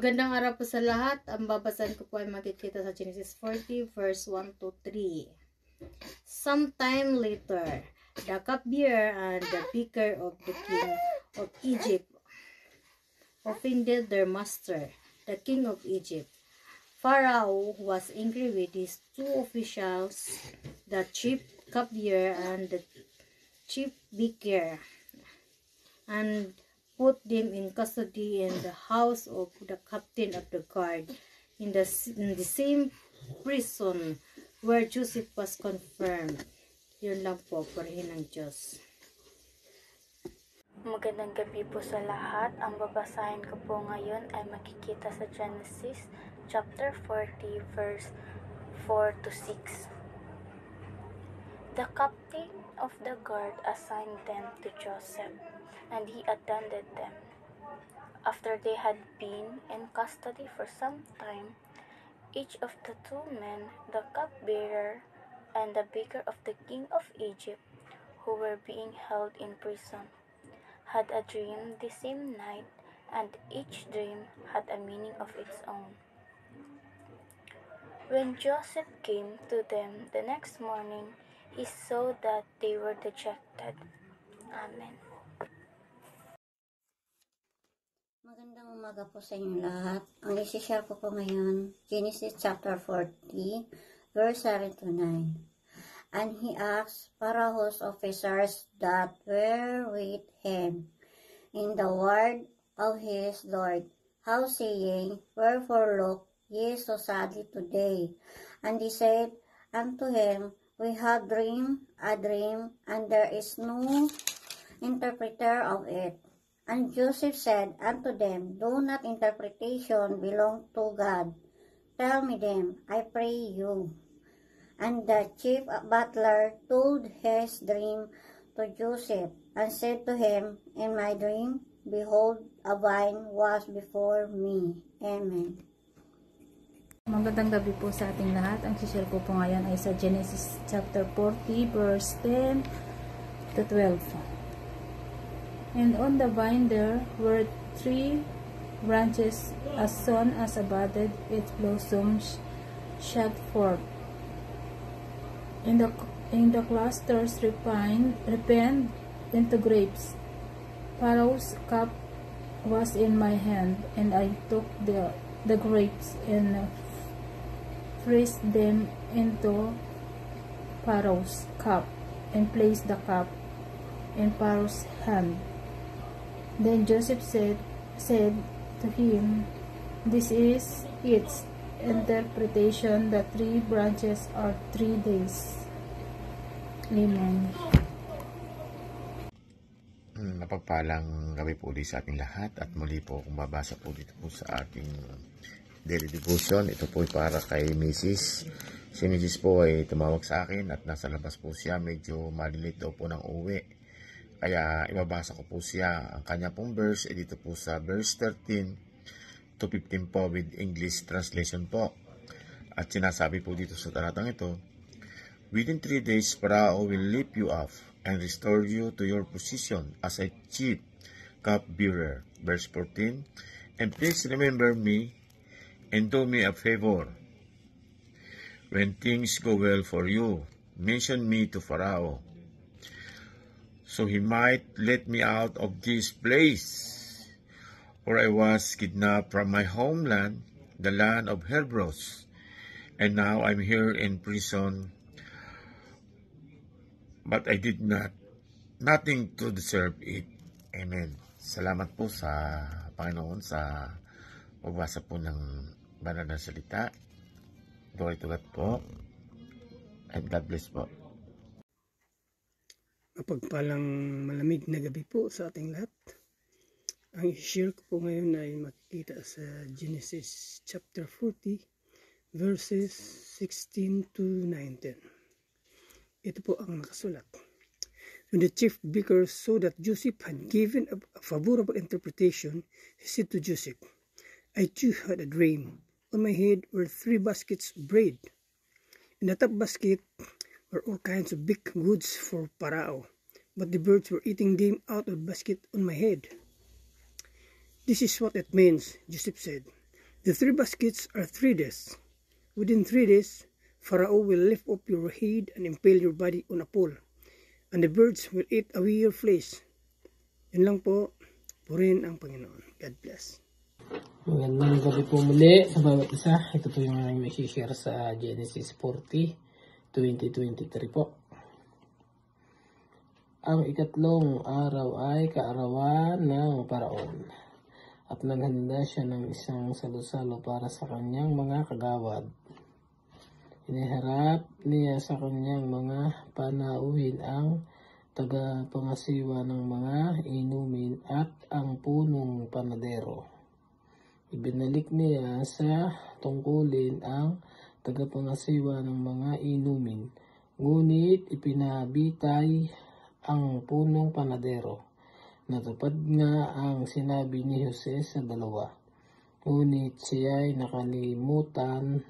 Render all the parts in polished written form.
Magandang araw po sa lahat. Ang babasahin ko po ay makikita sa Genesis 40 verse 1 to 3. Sometime later, the cupbearer and the baker of the king of Egypt offended their master, the king of Egypt. Pharaoh was angry with his two officials, the chief cupbearer and the chief baker, and put them in custody in the house of the captain of the guard, in the same prison where Joseph was confirmed. Yun lang po, purihin ng Diyos. Magandang gabi po sa lahat. Ang babasahin ko po ngayon ay makikita sa Genesis chapter 40 verse 4 to 6. The captain of the guard assigned them to Joseph, and he attended them. After they had been in custody for some time, each of the two men, the cupbearer and the baker of the king of Egypt, who were being held in prison, had a dream the same night, and each dream had a meaning of its own. When Joseph came to them the next morning, he saw that they were dejected. Amen. Magandang umaga po sa inyo lahat. Ang isi-share ko po ngayon, Genesis chapter 40, verse 7 to 9. And he asked Pharaoh's officers that were with him in the word of his Lord, how saying, Wherefore look ye so sadly today? And he said unto him, We have dreamed a dream, and there is no interpreter of it. And Joseph said unto them, Do not interpretation belong to God? Tell me them, I pray you. And the chief butler told his dream to Joseph, and said to him, In my dream, behold, a vine was before me. Amen. Magandang gabi po sa ating lahat. Ang share ko po ngayon ay sa Genesis chapter 40 verse 10 to 12. And on the vine there were 3 branches, as soon as budded, its blossoms shot forth. In the clusters ripened into grapes. Pharaoh's cup was in my hand, and I took the grapes and pressed them into Pharaoh's cup, and placed the cup in Pharaoh's hand. Then Joseph said to him, This is its interpretation, the 3 branches are 3 days. Amen. Mapagpalang gabi po ulit sa ating lahat, at muli po kung babasa po dito po sa ating daily devotion. Ito po ay para kay Mrs. Si Mrs. po ay tumawag sa akin at nasa labas po siya, medyo malilit daw po ng uwi. Kaya ibabasa ko po siya. Ang kanya pong verse ay dito po sa verse 13 to 15 po with English translation po. At sinasabi po dito sa talatang ito, Within 3 days, Pharaoh will lift you up and restore you to your position as a chief cupbearer. Verse 14, And please remember me and do me a favor. When things go well for you, mention me to Pharaoh, so he might let me out of this place. For I was kidnapped from my homeland, the land of Hebrews, and now I'm here in prison, but I did nothing to deserve it. Amen. Salamat po sa Panginoon sa pagbasa po ng banal na salita. Glory to God po. And God bless po. Mapagpalang malamig na gabi po sa ating lahat. Ang i-share ko po ngayon ay makikita sa Genesis chapter 40 verses 16 to 19. Ito po ang nakasulat. When the chief baker saw that Joseph had given a favorable interpretation, he said to Joseph, I too had a dream. On my head were 3 baskets of bread. In the top basket were all kinds of big goods for Pharaoh, but the birds were eating them out of the basket on my head. This is what it means, Joseph said. The 3 baskets are 3 days. Within 3 days, Pharaoh will lift up your head and impale your body on a pole, and the birds will eat away your flesh. Yun lang po. Purihin ang Panginoon. God bless. Magandang gabi po muli sa bawat isa. Ito po yung aming share sa Genesis 40, 2023 po. Ang ikatlong araw ay kaarawan ng Paraon. At naghanda siya ng isang salo-salo para sa kanyang mga kagawad. Iniharap niya sa kanyang mga panauhin ang tagapangasiwa ng mga inumin at ang punong panadero. Ibinalik niya sa tungkulin ang tagapangasiwa ng mga inumin, ngunit ipinabitay ang punong panadero. Natupad nga ang sinabi ni Jose sa dalawa, ngunit siya'y nakalimutan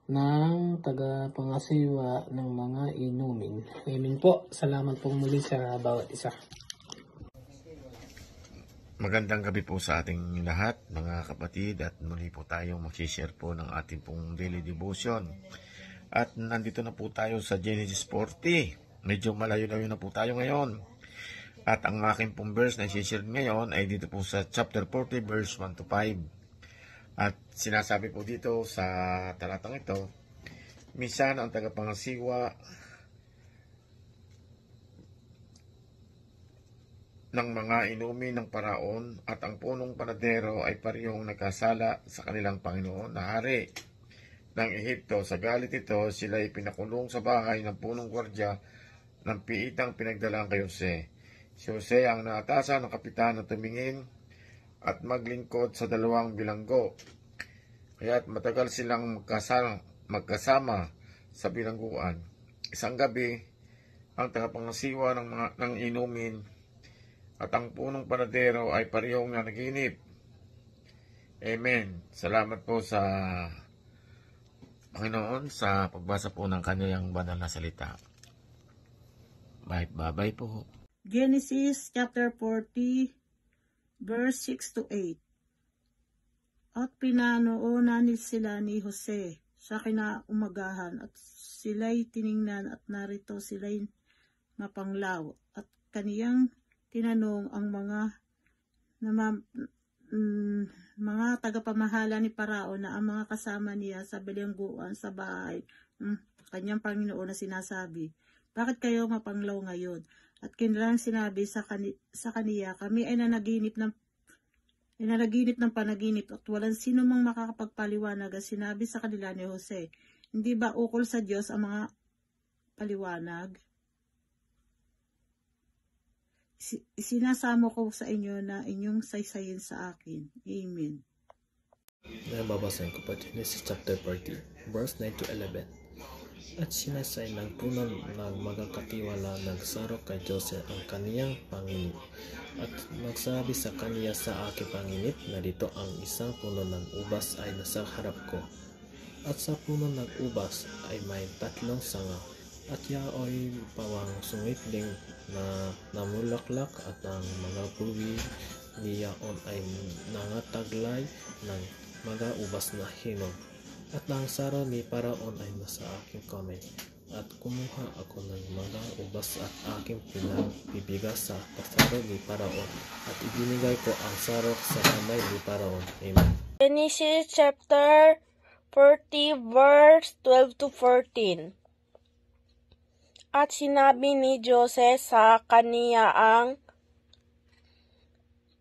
ng tagapangasiwa ng mga inumin. Amen po. Salamat po muli sa bawat isa. Magandang gabi po sa ating lahat, mga kapatid, at muli po tayong mag-share po ng ating pong daily devotion. At nandito na po tayo sa Genesis 40. Medyo malayo-layo na po tayo ngayon. At ang aking pong verse na i-share ngayon ay dito po sa chapter 40, verse 1 to 5. At sinasabi po dito sa talatang ito, minsan ang tagapangasiwa ng mga inumin ng Paraon at ang punong panadero ay parehong nagkasala sa kanilang Panginoon na hari ng Ehipto. Sa galit ito, sila ay pinakulong sa bahay ng punong gwardya ng piitang pinagdalang kay Jose. Si Jose ang naatasan ng kapitan na tumingin at maglingkod sa 2 bilanggo. Kaya't matagal silang magkasama sa bilangguan. Isang gabi, ang tagapangasiwa ng inumin at ang punong panadero ay parehong nanaginip. Amen. Salamat po sa Panginoon sa pagbasa po ng kanyang banal na salita. Bye po. Genesis chapter 40, verse 6 to 8. At pinanoonan sila ni Jose sa kinaumagahan at sila'y tiningnan at narito sila'y mapanglaw at kaniyang tinanong ang mga tagapamahala ni Parao na ang mga kasama niya sa bilangguan sa bahay kanyang Panginoon na sinasabi, bakit kayo mapanglaw ngayon? At kanilang sinabi sa kaniya, kami ay nanaginip ng panaginip at walang sino mang makakapagpaliwanag. At sinabi sa kanila ni Jose, hindi ba ukol sa Diyos ang mga paliwanag? Isinasamo ko sa inyo na inyong saysayin sa akin. Amen. Nababasahin ko pa Genesis chapter 40, verse 9 to 11. At sinasay ng puno nagmagkatiwala nagsarok kay Jose ang kaniyang panginip. At nagsabi sa kaniya, sa aking panginip na dito ang isang puno ng ubas ay nasa harap ko. At sa puno ng ubas ay may 3 sanga. At yaoy pawang sungitling na namulaklak at ang mga buwi niyaon ay nangataglay ng mga ubas na hinog. At ang saro ni Paraon ay nasa aking kamay. At kumuha ako ng mga ubas at aking pinabibigas sa pasaro ni Paraon. At ibinigay ko ang sarok sa kamay ni Paraon. Amen. Genesis chapter 40 verse 12 to 14. At sinabi ni Jose sa kaniya ang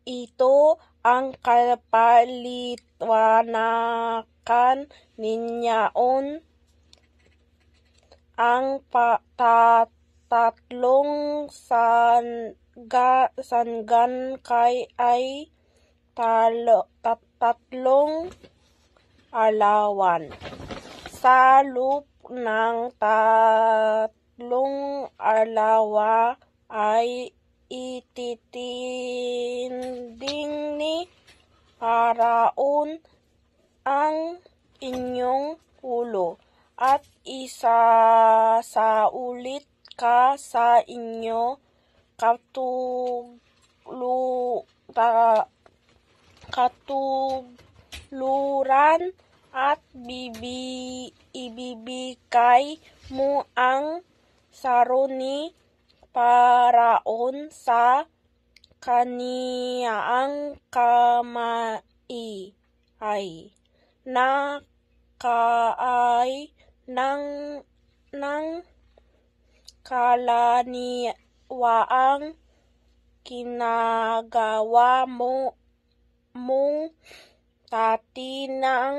ito ang kapaliwanagan ninyaon ang tatlong sanggan kay ay tatlong alawan. Sa loob ng tatlong alawa ay ititinding ni Paraon ang inyong ulo at isasaulit ka sa inyo luran at ibibigay mo ang saro ni Paraon sa kaniyang kamay na kaay ng kalaniwaang kinagawa mong dati nang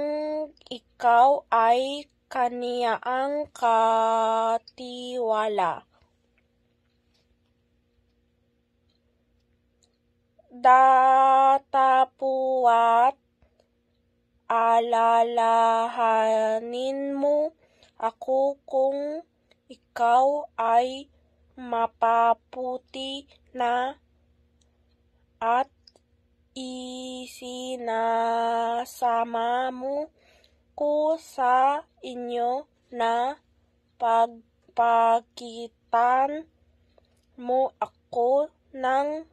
ikaw ay kaniyang katiwala. Datapuat alalahanin mo ako kung ikaw ay mapaputi na at isinasama mo ko sa inyo na pagpakitan mo ako ng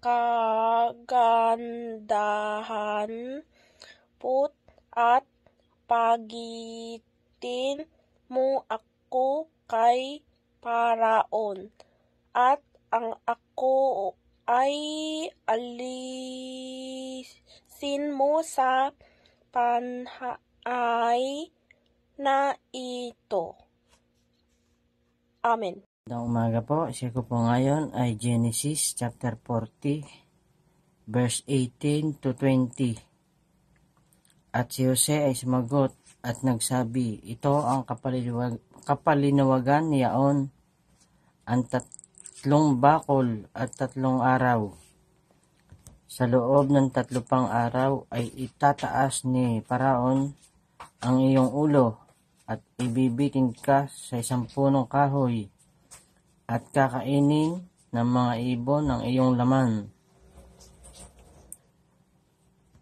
kagandahan put at pagitin mo ako kay Paraon at ang ako ay alisin mo sa panhay na ito. Amen. Magandang umaga po. Share ko po ngayon ay Genesis chapter 40 verse 18 to 20. At si Jose ay sumagot at nagsabi, ito ang kapalinawagan niyaon, ang 3 bakol at 3 araw. Sa loob ng 3 pang araw ay itataas ni Paraon ang iyong ulo at ibibitin ka sa isang punong kahoy at kakainin ng mga ibon ng iyong laman.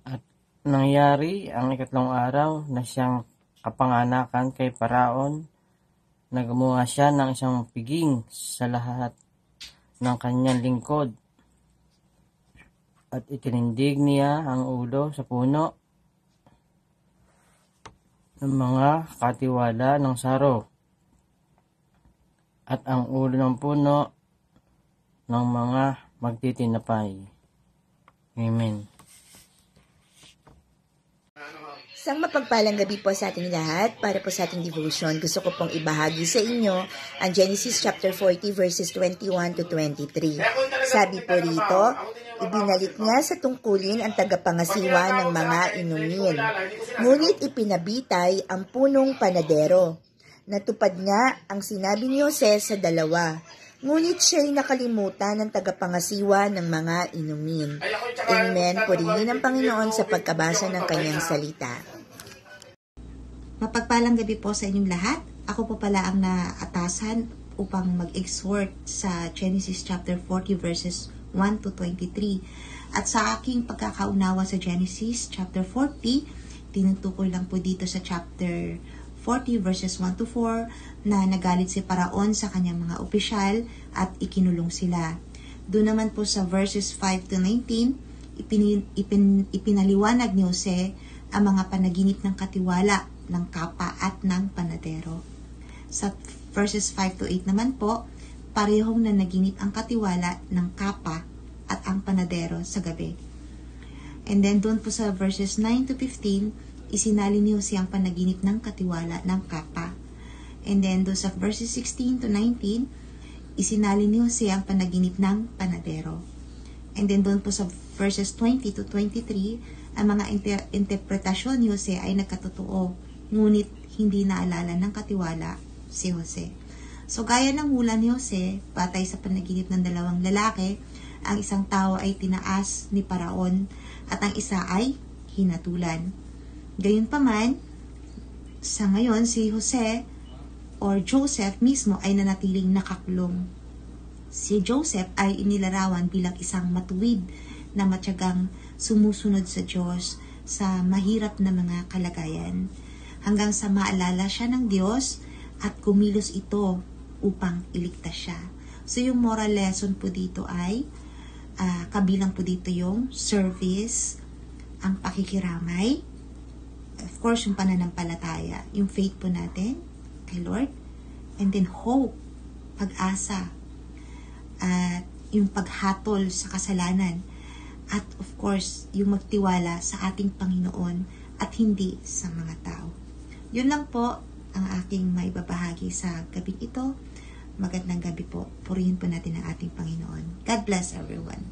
At nangyari ang 3 araw na siyang kapanganakan kay Paraon, nagmunga siya ng isang piging sa lahat ng kanyang lingkod at itinindig niya ang ulo sa puno ng mga katiwala ng saro at ang ulo ng puno ng mga magtitinapay. Amen. Isang mapagpalang gabi po sa ating lahat. Para po sa ating devotion, gusto ko pong ibahagi sa inyo ang Genesis chapter 40 verses 21 to 23. Sabi po rito, ibinalik niya sa tungkulin ang tagapangasiwa ng mga inumin. Ngunit ipinabitay ang punong panadero. Natupad nga ang sinabi ni Jose sa 2. Ngunit siya'y nakalimutan ng tagapangasiwa ng mga inumin. Amen. Purihin ang Panginoon sa pagkabasa ng kanyang salita. Mapagpalang gabi po sa inyong lahat. Ako po pala ang naatasan upang mag-exhort sa Genesis chapter 40 verses 1 to 23. At sa aking pagkakaunawa sa Genesis chapter 40, tinutukoy lang po dito sa chapter 40 verses 1 to 4 na nagalit si Paraon sa kanyang mga opisyal at ikinulong sila. Doon naman po sa verses 5 to 19, ipinaliwanag ni Jose ang mga panaginip ng katiwala ng kapa at ng panadero. Sa verses 5 to 8 naman po, parehong nanaginip ang katiwala ng kapa at ang panadero sa gabi. And then doon po sa verses 9 to 15, isinali ni Jose ang panaginip ng katiwala ng kapa. And then doon sa verses 16 to 19, isinali ni Jose ang panaginip ng panadero. And then doon po sa verses 20 to 23, ang mga interpretasyon ni Jose ay nagkatotoo, ngunit hindi naalala ng katiwala si Jose. So gaya ng hula ni Jose, patay sa panaginip ng 2 lalaki, ang isang tao ay tinaas ni Paraon at ang isa ay hinatulan. Gayunpaman, sa ngayon si Jose or Joseph mismo ay nanatiling nakakulong. Si Joseph ay inilarawan bilang isang matuwid na matyagang sumusunod sa Diyos sa mahirap na mga kalagayan, hanggang sa maalala siya ng Diyos at kumilos ito upang iligtas siya. So yung moral lesson po dito ay kabilang po dito yung service, ang pakikiramay, of course, yung pananampalataya, yung faith po natin kay Lord, and then hope, pag-asa, at yung paghatol sa kasalanan, at of course, yung magtiwala sa ating Panginoon at hindi sa mga tao. Yun lang po ang aking maibabahagi sa gabing ito. Magandang gabi po. Purihin po natin ang ating Panginoon. God bless everyone.